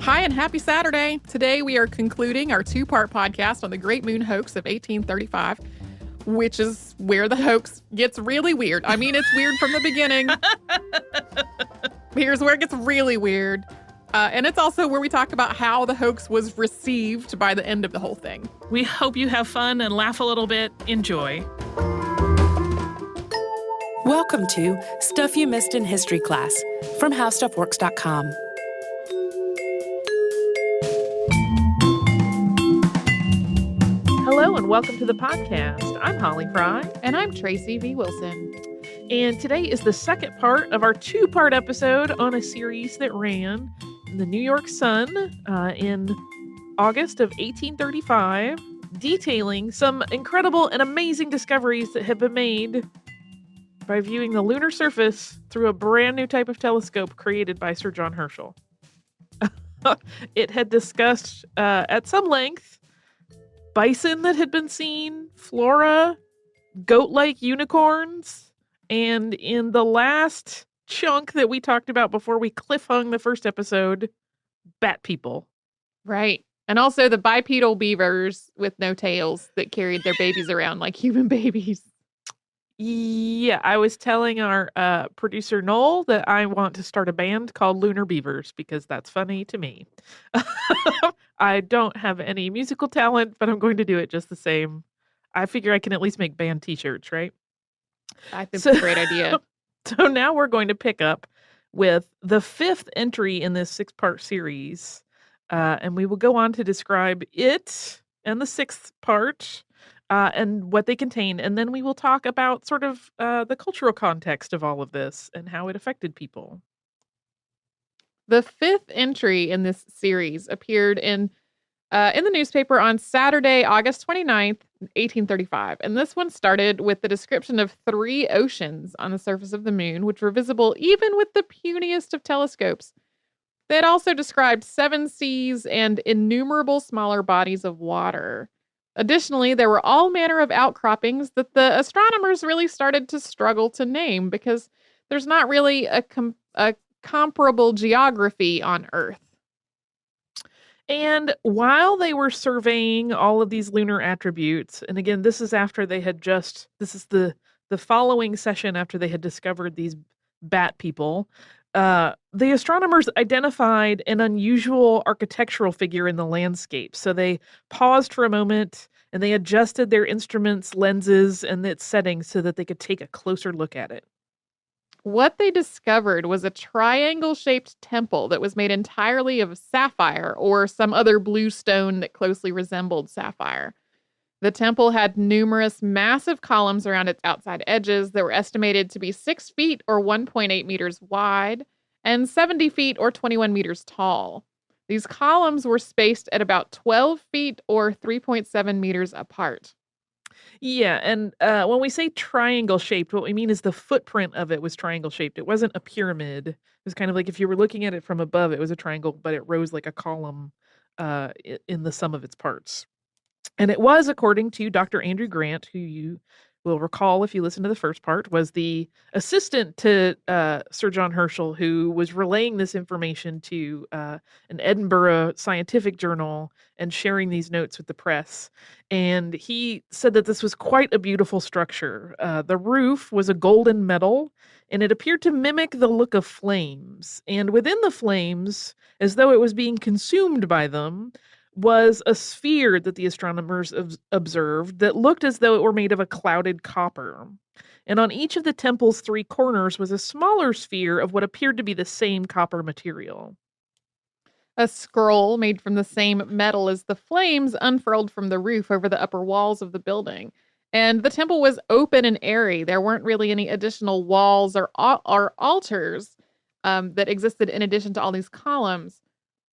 Hi, and happy Saturday. Today we are concluding our two-part podcast on the Great Moon Hoax of 1835, which is where the hoax gets really weird. I mean, it's weird from the beginning. Here's where it gets really weird. And it's also where we talk about how the hoax was received by the end of the whole thing. We hope you have fun and laugh a little bit. Enjoy. Welcome to Stuff You Missed in History Class from HowStuffWorks.com. Hello and welcome to the podcast. I'm Holly Fry. And I'm Tracy V. Wilson. And today is the second part of our two-part episode on a series that ran in the New York Sun in August of 1835, detailing some incredible and amazing discoveries that have been made by viewing the lunar surface through a brand new type of telescope created by Sir John Herschel. It had discussed at some length bison that had been seen, flora, goat-like unicorns, and in the last chunk that we talked about before we cliffhung the first episode, bat people. Right. And also the bipedal beavers with no tails that carried their babies around like human babies. Yeah, I was telling our producer Noel that I want to start a band called Lunar Beavers because that's funny to me. I don't have any musical talent, but I'm going to do it just the same. I figure I can at least make band t-shirts, right? I think it's a great idea. So now we're going to pick up with the fifth entry in this six-part series, and we will go on to describe it and the sixth part and what they contain, and then we will talk about sort of the cultural context of all of this and how it affected people. The fifth entry in this series appeared in the newspaper on Saturday, August 29th, 1835. And this one started with the description of 3 oceans on the surface of the moon, which were visible even with the puniest of telescopes. They had also described 7 seas and innumerable smaller bodies of water. Additionally, there were all manner of outcroppings that the astronomers really started to struggle to name because there's not really a comparable geography on Earth. And while they were surveying all of these lunar attributes, and again, this is after they had this is the following session after they had discovered these bat people, the astronomers identified an unusual architectural figure in the landscape. So they paused for a moment and they adjusted their instruments, lenses, and its settings so that they could take a closer look at it. What they discovered was a triangle-shaped temple that was made entirely of sapphire or some other blue stone that closely resembled sapphire. The temple had numerous massive columns around its outside edges that were estimated to be 6 feet or 1.8 meters wide and 70 feet or 21 meters tall. These columns were spaced at about 12 feet or 3.7 meters apart. Yeah, and when we say triangle-shaped, what we mean is the footprint of it was triangle-shaped. It wasn't a pyramid. It was kind of like if you were looking at it from above, it was a triangle, but it rose like a column in the sum of its parts. And it was, according to Dr. Andrew Grant, who you will recall if you listen to the first part, was the assistant to Sir John Herschel, who was relaying this information to an Edinburgh scientific journal and sharing these notes with the press. And he said that this was quite a beautiful structure. The roof was a golden metal, and it appeared to mimic the look of flames. And within the flames, as though it was being consumed by them, was a sphere that the astronomers observed that looked as though it were made of a clouded copper. And on each of the temple's 3 corners was a smaller sphere of what appeared to be the same copper material. A scroll made from the same metal as the flames unfurled from the roof over the upper walls of the building. And the temple was open and airy. There weren't really any additional walls or altars that existed in addition to all these columns.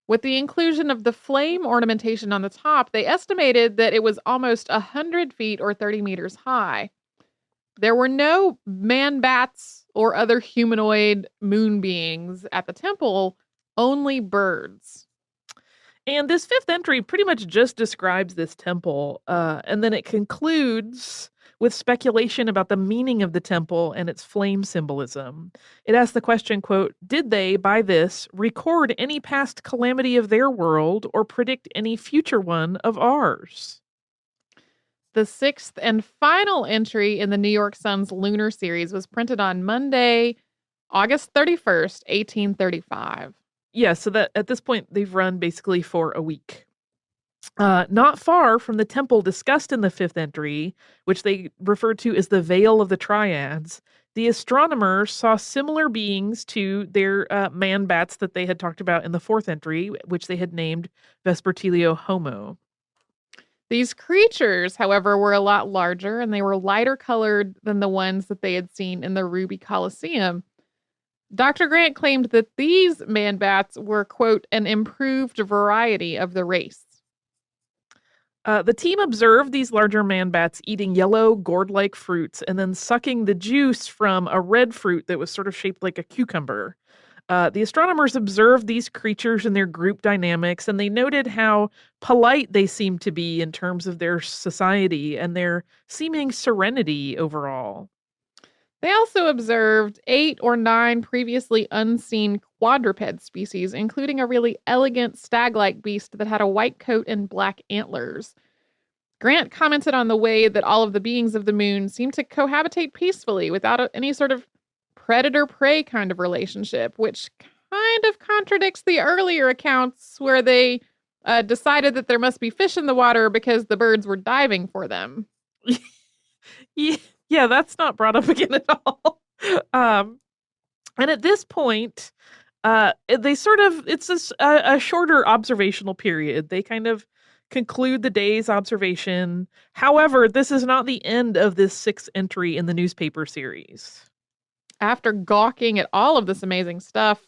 With the inclusion of the flame ornamentation on the top, they estimated that it was almost 100 feet or 30 meters high. There were no man-bats or other humanoid moon beings at the temple, only birds. And this fifth entry pretty much just describes this temple, and then it concludes with speculation about the meaning of the temple and its flame symbolism. It asked the question, quote, did they, by this, record any past calamity of their world or predict any future one of ours? The sixth and final entry in the New York Sun's lunar series was printed on Monday, August 31st, 1835. Yeah, so that at this point, they've run basically for a week. Not far from the temple discussed in the fifth entry, which they referred to as the Veil of the Triads, the astronomers saw similar beings to their man bats that they had talked about in the fourth entry, which they had named Vespertilio Homo. These creatures, however, were a lot larger and they were lighter colored than the ones that they had seen in the Ruby Coliseum. Dr. Grant claimed that these man bats were, quote, an improved variety of the race. The team observed these larger man bats eating yellow, gourd-like fruits and then sucking the juice from a red fruit that was sort of shaped like a cucumber. The astronomers observed these creatures and their group dynamics, and they noted how polite they seemed to be in terms of their society and their seeming serenity overall. They also observed 8 or 9 previously unseen quadruped species, including a really elegant stag-like beast that had a white coat and black antlers. Grant commented on the way that all of the beings of the moon seemed to cohabitate peacefully without any sort of predator-prey kind of relationship, which kind of contradicts the earlier accounts where they decided that there must be fish in the water because the birds were diving for them. Yeah, that's not brought up again at all. And at this point, it's a shorter observational period. They kind of conclude the day's observation. However, this is not the end of this sixth entry in the newspaper series. After gawking at all of this amazing stuff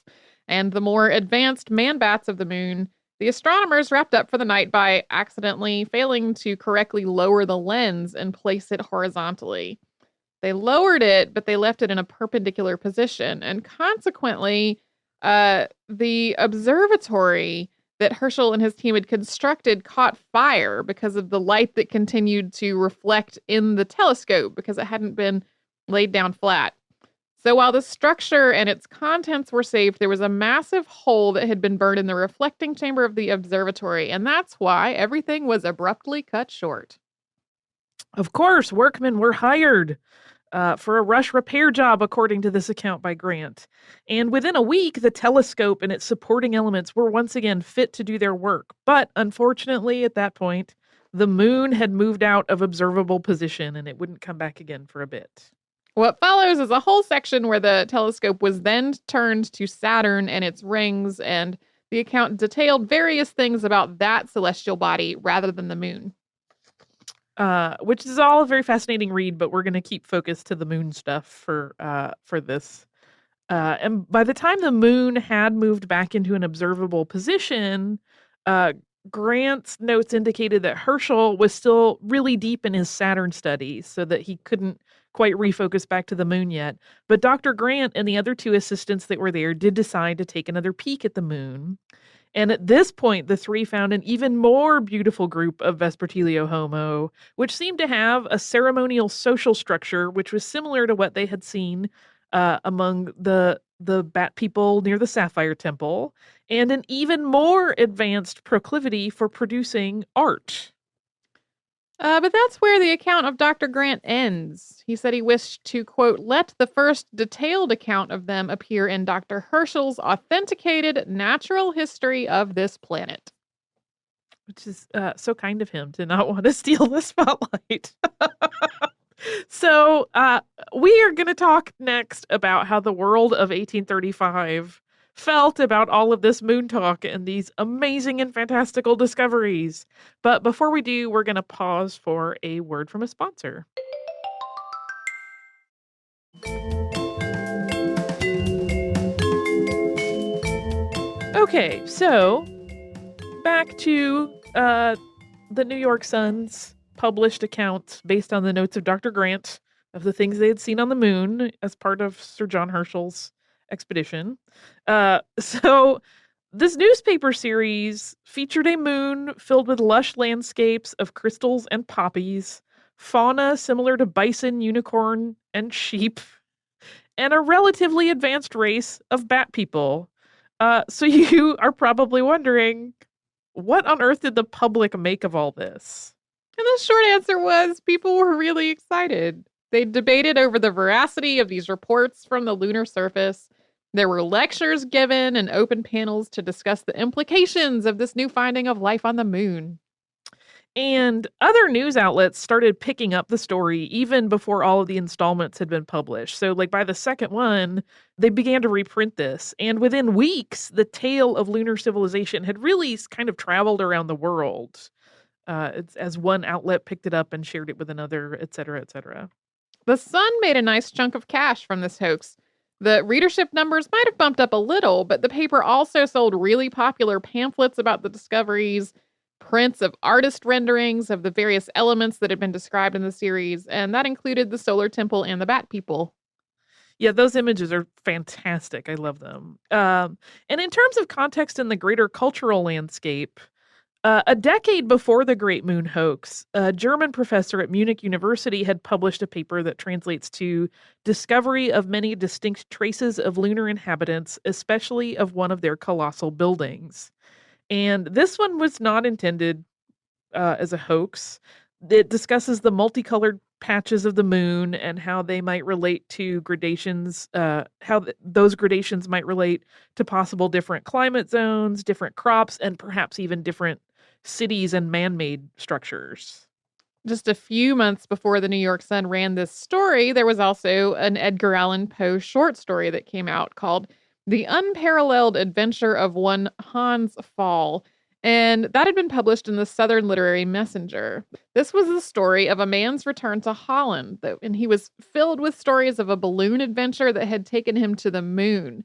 and the more advanced man bats of the moon, the astronomers wrapped up for the night by accidentally failing to correctly lower the lens and place it horizontally. They lowered it, but they left it in a perpendicular position, and consequently, the observatory that Herschel and his team had constructed caught fire because of the light that continued to reflect in the telescope because it hadn't been laid down flat. So while the structure and its contents were saved, there was a massive hole that had been burned in the reflecting chamber of the observatory, and that's why everything was abruptly cut short. Of course, workmen were hired for a rush repair job, according to this account by Grant. And within a week, the telescope and its supporting elements were once again fit to do their work. But unfortunately, at that point, the moon had moved out of observable position and it wouldn't come back again for a bit. What follows is a whole section where the telescope was then turned to Saturn and its rings, and the account detailed various things about that celestial body rather than the moon. Which is all a very fascinating read, but we're going to keep focused to the moon stuff for this. And by the time the moon had moved back into an observable position, Grant's notes indicated that Herschel was still really deep in his Saturn studies, so that he couldn't quite refocus back to the moon yet. But Dr. Grant and the other 2 assistants that were there did decide to take another peek at the moon. And at this point, the 3 found an even more beautiful group of Vespertilio Homo, which seemed to have a ceremonial social structure, which was similar to what they had seen among the bat people near the Sapphire Temple, and an even more advanced proclivity for producing art. But that's where the account of Dr. Grant ends. He said he wished to, quote, let the first detailed account of them appear in Dr. Herschel's authenticated natural history of this planet. Which is so kind of him to not want to steal the spotlight. So we are going to talk next about how the world of 1835 felt about all of this moon talk and these amazing and fantastical discoveries. But before we do, we're going to pause for a word from a sponsor. Okay, so back to the New York Sun's published account based on the notes of Dr. Grant of the things they had seen on the moon as part of Sir John Herschel's expedition. So this newspaper series featured a moon filled with lush landscapes of crystals and poppies, fauna similar to bison, unicorn, and sheep, and a relatively advanced race of bat people. So you are probably wondering, what on earth did the public make of all this? And the short answer was people were really excited. They debated over the veracity of these reports from the lunar surface. There were lectures given and open panels to discuss the implications of this new finding of life on the moon. And other news outlets started picking up the story even before all of the installments had been published. So, like, by the second one, they began to reprint this. And within weeks, the tale of lunar civilization had really kind of traveled around the world as one outlet picked it up and shared it with another, et cetera, et cetera. The Sun made a nice chunk of cash from this hoax. The readership numbers might have bumped up a little, but the paper also sold really popular pamphlets about the discoveries, prints of artist renderings of the various elements that had been described in the series, and that included the solar temple and the bat people. Yeah, those images are fantastic. I love them. And in terms of context in the greater cultural landscape, a decade before the Great Moon Hoax, a German professor at Munich University had published a paper that translates to Discovery of Many Distinct Traces of Lunar Inhabitants, especially of one of their colossal buildings. And this one was not intended as a hoax. It discusses the multicolored patches of the moon and how they might relate to gradations, those gradations might relate to possible different climate zones, different crops, and perhaps even different cities and man-made structures. Just a few months before the New York Sun ran this story, there was also an Edgar Allan Poe short story that came out called The Unparalleled Adventure of One Hans Pfaall, and that had been published in the Southern Literary Messenger. This was the story of a man's return to Holland, and he was filled with stories of a balloon adventure that had taken him to the moon.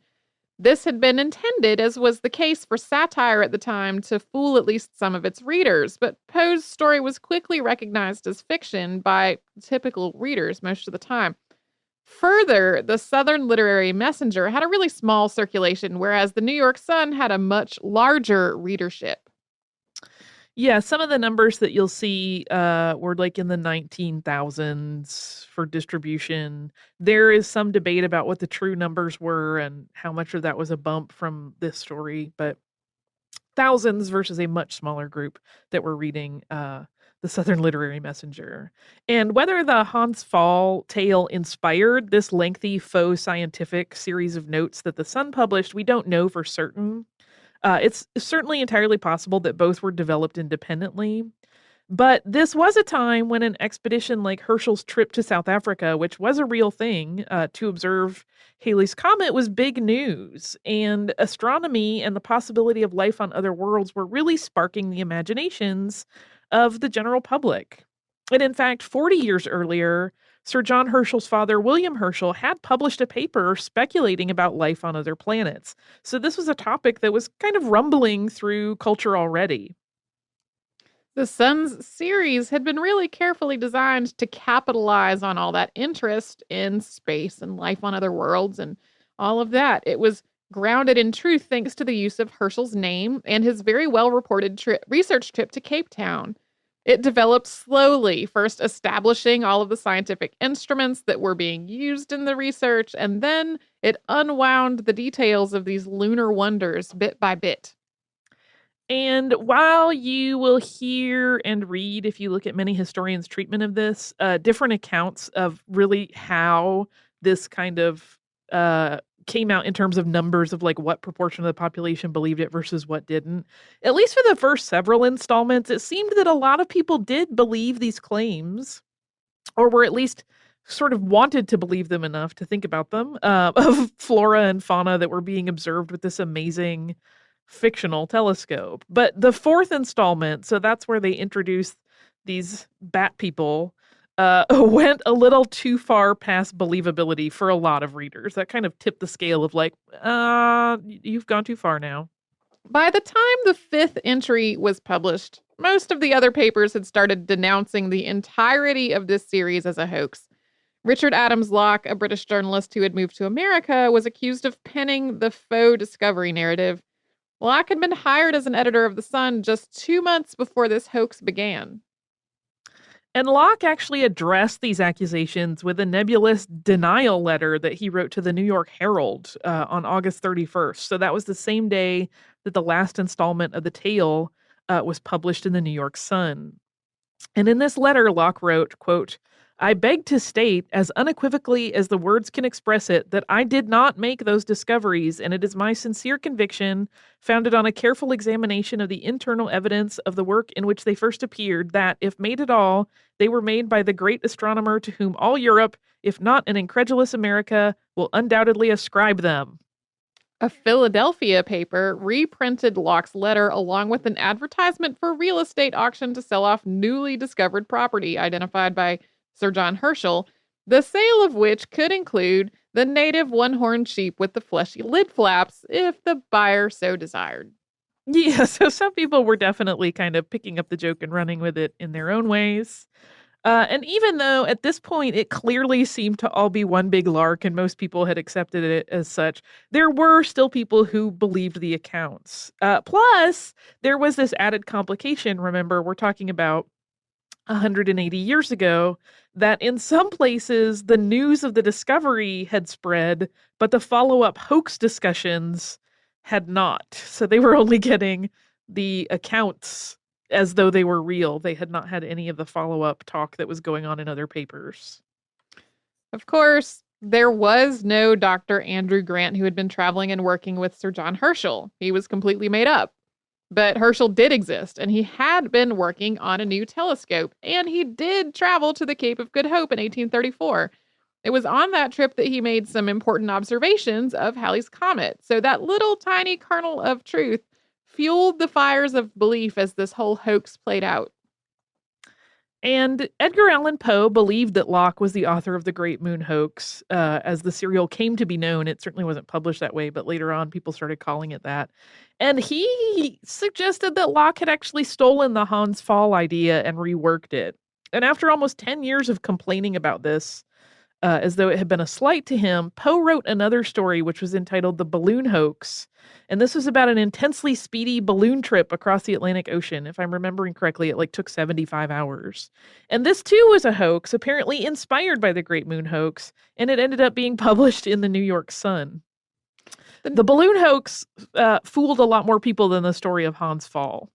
This had been intended, as was the case for satire at the time, to fool at least some of its readers, but Poe's story was quickly recognized as fiction by typical readers most of the time. Further, the Southern Literary Messenger had a really small circulation, whereas the New York Sun had a much larger readership. Yeah, some of the numbers that you'll see were like in the 19,000s for distribution. There is some debate about what the true numbers were and how much of that was a bump from this story, but thousands versus a much smaller group that were reading the Southern Literary Messenger. And whether the Hans Pfaall tale inspired this lengthy faux scientific series of notes that the Sun published, we don't know for certain. It's certainly entirely possible that both were developed independently. But this was a time when an expedition like Herschel's trip to South Africa, which was a real thing, to observe Halley's Comet was big news. And astronomy and the possibility of life on other worlds were really sparking the imaginations of the general public. And in fact, 40 years earlier, Sir John Herschel's father, William Herschel, had published a paper speculating about life on other planets. So this was a topic that was kind of rumbling through culture already. The Sun's series had been really carefully designed to capitalize on all that interest in space and life on other worlds and all of that. It was grounded in truth thanks to the use of Herschel's name and his very well reported research trip to Cape Town. It developed slowly, first establishing all of the scientific instruments that were being used in the research, and then it unwound the details of these lunar wonders bit by bit. And while you will hear and read, if you look at many historians' treatment of this, different accounts of really how this kind of came out in terms of numbers of like what proportion of the population believed it versus what didn't. At least for the first several installments, it seemed that a lot of people did believe these claims, or were at least sort of wanted to believe them enough to think about them, of flora and fauna that were being observed with this amazing fictional telescope. But the fourth installment, so that's where they introduced these bat people, went a little too far past believability for a lot of readers. That kind of tipped the scale of like, you've gone too far now. By the time the fifth entry was published, most of the other papers had started denouncing the entirety of this series as a hoax. Richard Adams Locke, a British journalist who had moved to America, was accused of penning the faux discovery narrative. Locke had been hired as an editor of The Sun just 2 months before this hoax began. And Locke actually addressed these accusations with a nebulous denial letter that he wrote to the New York Herald on August 31st. So that was the same day that the last installment of the tale was published in the New York Sun. And in this letter, Locke wrote, quote, I beg to state, as unequivocally as the words can express it, that I did not make those discoveries, and it is my sincere conviction, founded on a careful examination of the internal evidence of the work in which they first appeared, that, if made at all, they were made by the great astronomer to whom all Europe, if not an incredulous America, will undoubtedly ascribe them. A Philadelphia paper reprinted Locke's letter along with an advertisement for a real estate auction to sell off newly discovered property identified by Sir John Herschel, the sale of which could include the native one-horned sheep with the fleshy lid flaps if the buyer so desired. Yeah, so some people were definitely kind of picking up the joke and running with it in their own ways. And even though at this point it clearly seemed to all be one big lark and most people had accepted it as such, there were still people who believed the accounts. Plus, there was this added complication. Remember, we're talking about 180 years ago, that in some places the news of the discovery had spread, but the follow-up hoax discussions had not. So they were only getting the accounts as though they were real. They had not had any of the follow-up talk that was going on in other papers. Of course, there was no Dr. Andrew Grant who had been traveling and working with Sir John Herschel. He was completely made up. But Herschel did exist, and he had been working on a new telescope, and he did travel to the Cape of Good Hope in 1834. It was on that trip that he made some important observations of Halley's Comet. So that little tiny kernel of truth fueled the fires of belief as this whole hoax played out. And Edgar Allan Poe believed that Locke was the author of the Great Moon Hoax. As the serial came to be known, it certainly wasn't published that way, but later on people started calling it that. And he suggested that Locke had actually stolen the Hans Pfaall idea and reworked it. And after almost 10 years of complaining about this, as though it had been a slight to him, Poe wrote another story which was entitled The Balloon Hoax. And this was about an intensely speedy balloon trip across the Atlantic Ocean. If I'm remembering correctly, it took 75 hours. And this too was a hoax, apparently inspired by the Great Moon Hoax, and it ended up being published in the New York Sun. The balloon hoax fooled a lot more people than the story of Hans Pfaall.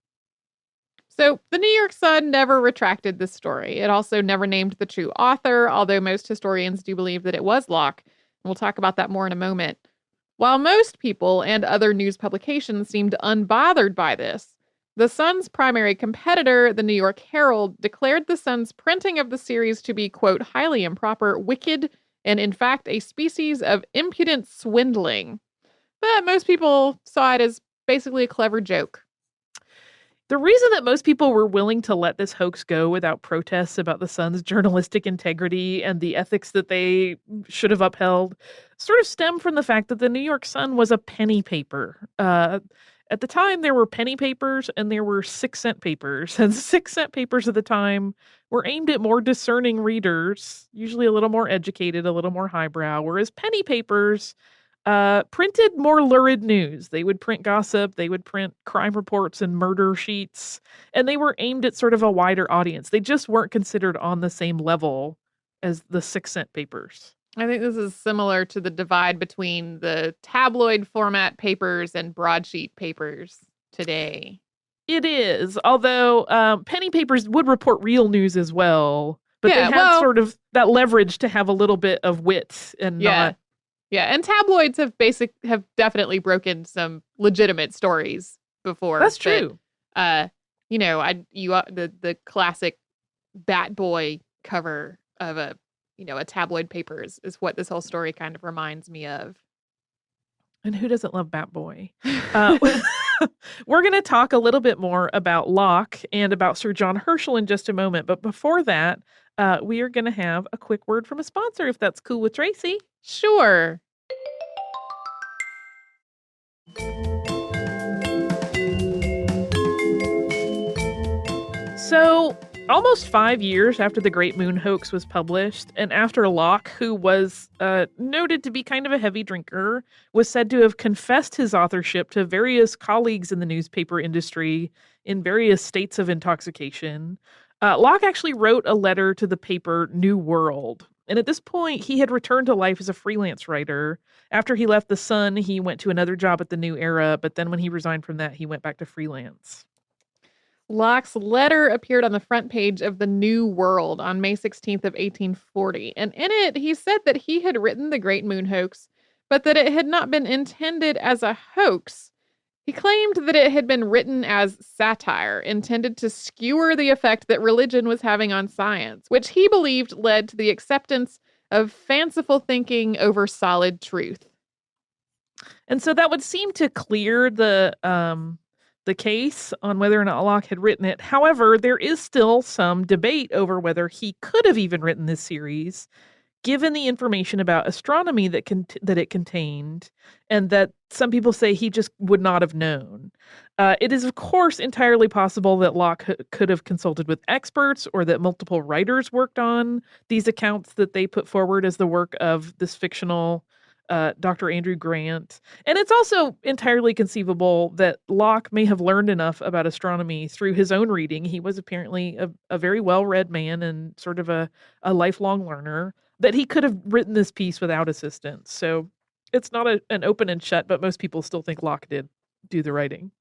So the New York Sun never retracted this story. It also never named the true author, although most historians do believe that it was Locke. And we'll talk about that more in a moment. While most people and other news publications seemed unbothered by this, the Sun's primary competitor, the New York Herald, declared the Sun's printing of the series to be, quote, highly improper, wicked, and in fact a species of impudent swindling. But most people saw it as basically a clever joke. The reason that most people were willing to let this hoax go without protests about the Sun's journalistic integrity and the ethics that they should have upheld sort of stemmed from the fact that the New York Sun was a penny paper. At the time, there were penny papers and there were 6-cent papers. And 6-cent papers at the time were aimed at more discerning readers, usually a little more educated, a little more highbrow, whereas penny papers printed more lurid news. They would print gossip, they would print crime reports and murder sheets, and they were aimed at sort of a wider audience. They just weren't considered on the same level as the 6-cent papers. I think this is similar to the divide between the tabloid format papers and broadsheet papers today. It is, although penny papers would report real news as well, but they had sort of that leverage to have a little bit of wit and not. Yeah, and tabloids have definitely broken some legitimate stories before. That's true. The classic Bat Boy cover of a tabloid paper is what this whole story kind of reminds me of. And who doesn't love Bat Boy? We're going to talk a little bit more about Locke and about Sir John Herschel in just a moment. But before that, we are going to have a quick word from a sponsor, if that's cool with Tracy. Sure. So, almost 5 years after the Great Moon Hoax was published, and after Locke, who was noted to be kind of a heavy drinker, was said to have confessed his authorship to various colleagues in the newspaper industry in various states of intoxication, Locke actually wrote a letter to the paper New World. And at this point, he had returned to life as a freelance writer. After he left The Sun, he went to another job at the New Era, but then when he resigned from that, he went back to freelance. Locke's letter appeared on the front page of the New World on May 16th of 1840, and in it he said that he had written the Great Moon Hoax, but that it had not been intended as a hoax. He claimed that it had been written as satire, intended to skewer the effect that religion was having on science, which he believed led to the acceptance of fanciful thinking over solid truth. And so that would seem to clear the case on whether or not Locke had written it. However, there is still some debate over whether he could have even written this series, given the information about astronomy that it contained, and that some people say he just would not have known. It is, of course, entirely possible that Locke could have consulted with experts, or that multiple writers worked on these accounts that they put forward as the work of this fictional Dr. Andrew Grant. And it's also entirely conceivable that Locke may have learned enough about astronomy through his own reading. He was apparently a very well-read man and sort of a lifelong learner, that he could have written this piece without assistance. So it's not an open and shut, but most people still think Locke did do the writing.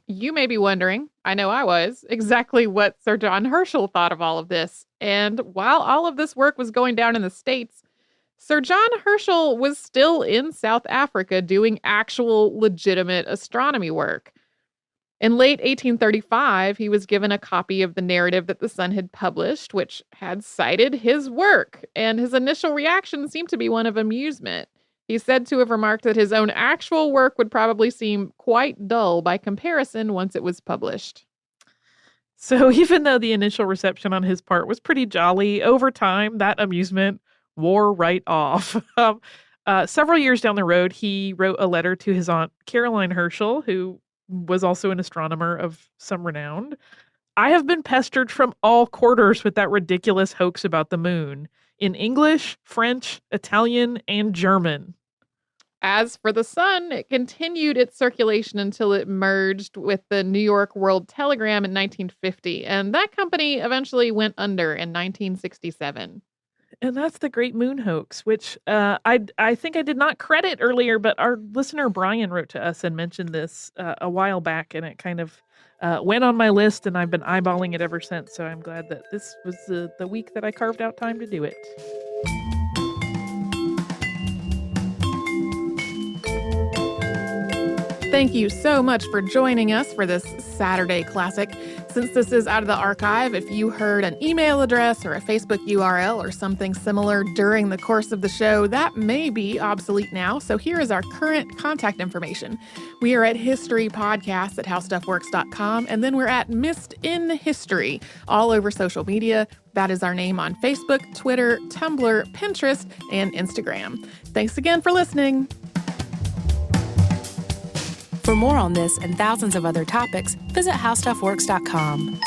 You may be wondering, I know I was, exactly what Sir John Herschel thought of all of this. And while all of this work was going down in the States, Sir John Herschel was still in South Africa doing actual legitimate astronomy work. In late 1835, he was given a copy of the narrative that the Sun had published, which had cited his work, and his initial reaction seemed to be one of amusement. He's said to have remarked that his own actual work would probably seem quite dull by comparison once it was published. So even though the initial reception on his part was pretty jolly, over time, that amusement wore right off. Several years down the road, he wrote a letter to his aunt, Caroline Herschel, who was also an astronomer of some renown. I have been pestered from all quarters with that ridiculous hoax about the moon, in English, French, Italian, and German. As for the Sun, it continued its circulation until it merged with the New York World Telegram in 1950, and that company eventually went under in 1967. And that's the Great Moon Hoax, which I think I did not credit earlier, but our listener Brian wrote to us and mentioned this a while back, and it kind of went on my list, and I've been eyeballing it ever since. So I'm glad that this was the week that I carved out time to do it. Thank you so much for joining us for this Saturday Classic. Since this is out of the archive, if you heard an email address or a Facebook URL or something similar during the course of the show, that may be obsolete now. So here is our current contact information. We are at historypodcast@howstuffworks.com, and then we're at Missed in History all over social media. That is our name on Facebook, Twitter, Tumblr, Pinterest, and Instagram. Thanks again for listening. For more on this and thousands of other topics, visit howstuffworks.com.